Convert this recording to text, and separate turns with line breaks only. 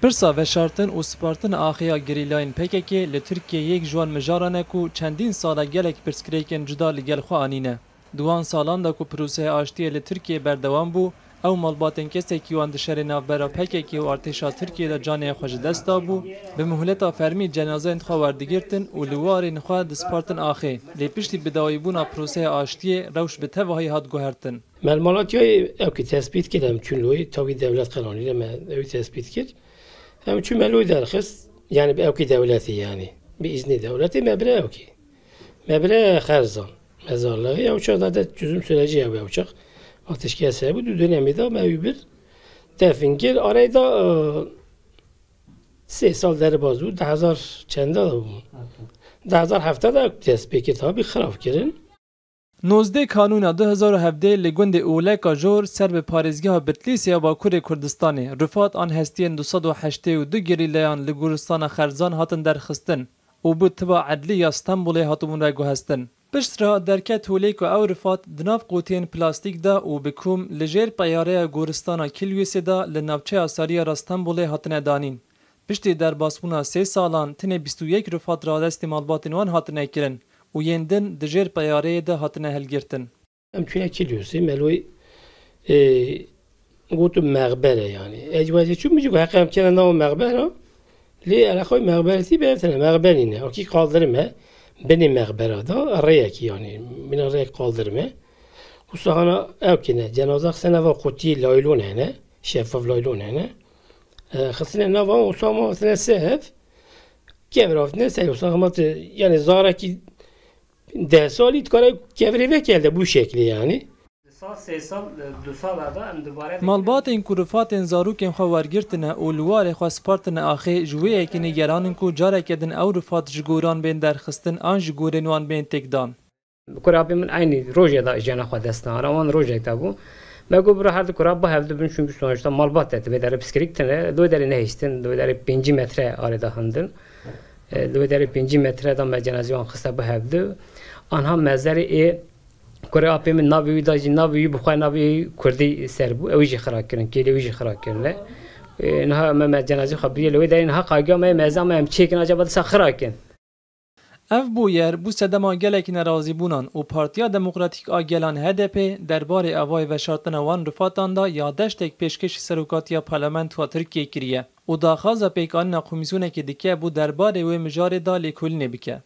Pirsa veşartin û spartin axiya gerîlayên PKK li Tirkiyeyê ji wan mijaran e ku çendîn sala gelek pirsgirêkên cuda li gel xwe anîne. Di wan salan da ku proseya aştiyê li Tirkiyeyê berdewam bû, ew malbatên kesekî wan di şerê navbera PKK û artêşa Tirkiyeyê de canê xwe ji dest dabû, bi muhleta fermî cenazeyên xwe werdigirtin û li warên xwe dispartin axê. Lê piştî bidawîbûna proseya aştiyê rewş bi tevahî hat guhertin.
Melmalatiyayê ew tespît kir em çûn loyê tawî devlet qelanî me ew tespît kir. Hem çû meloy derxist yani bi evkî devletî yani bi izni devletî mebre evkî. Mebre xerzan mezarlığı ya uçakta da çözüm süreci ya uçak. Ateşkes bu dönemde de mevbir defin kir arayı da 3 sal derbaz bu 10,000 çende da bu. 10,007 da tespit kir tabi xarab kirin.
19 Kanûna 2017 li gundê Oleka Jor ser bi parêzgeha Bitlisê ya Bakurê Kurdistanê rifat an hestiyên 282 gerîleyan li goristana Xerzan hatin derxistin û bi tiba edlî ya Stenbolê hatibûn veguhestin. Piştre derket holê ku ew rifat di nav qutiyên plastîk de û bi kum li jêr peyareya goristana Kilyosê de li navçeya Sariyera Stenbolê hatine danîn. Piştî derbasbûna 3 salan tinê 21 rifat radestê malbatên wan hatine kirin. û yên din di jêr peyareyê de hatine hilgirtin.
Em tune Kilyosê meloy gotum meqbere yani. Ecvacê çû mijî ku heqem kene nav meqbera lê alaxoy meqberetî bevtine meqberîne. Akî kaldırme binê meqbera da rêyekî yani. Bina rêyek kaldırme. Ku sahana ew kine cenaza xisine nava qutiyê laylon hene. Şeffaf laylon hene. Xisine nava Osama xisine sehev kevrafine sehev. Osama yani zarekî 10 salî dikare kevrê vekelde bu şekli yani.
Malbatên ku rifatên zarokên xwe wergirtine û li warê xwe spartine axê ji wê yekî nîgeranin ku careke din ew rifat ji goran bên derxistin an ji gorên wan bên têkdan.
Kurabê min aynî rojê da jena xwe destan wan rojek de bû. Me got bir her kurab hev dibin çünkü sonuçta malbat et ve derê piskirik tine doy derê nehîstin doy derê 5 metre arêda hindin. Doy derê 5 metre da me cenazê wan xiste bihevdi. Anha mezarê ê Kurabê min navê wî da jî navê wî bixwe navê Kurdî ser bû ew jî xira kirin kêlê wî jî xira kirin. Niha me cenazê xwe biriye li wê derê niha qagiya me mezan me em çêkin acaba disa xira kin.
Ev bû yer bû sedema gelekî nerazîbûnan û Partiya Demokratîk a Gelan HDP derbarê avayê veşartina wan rifatan da ya deştek pêşkêşî serokatiya Parlamentoya Tirkiyeyê kiriye û daxwaza pêkanîna komîsyonekê dike bû derbarê wê mijarê da lêkolînê bike.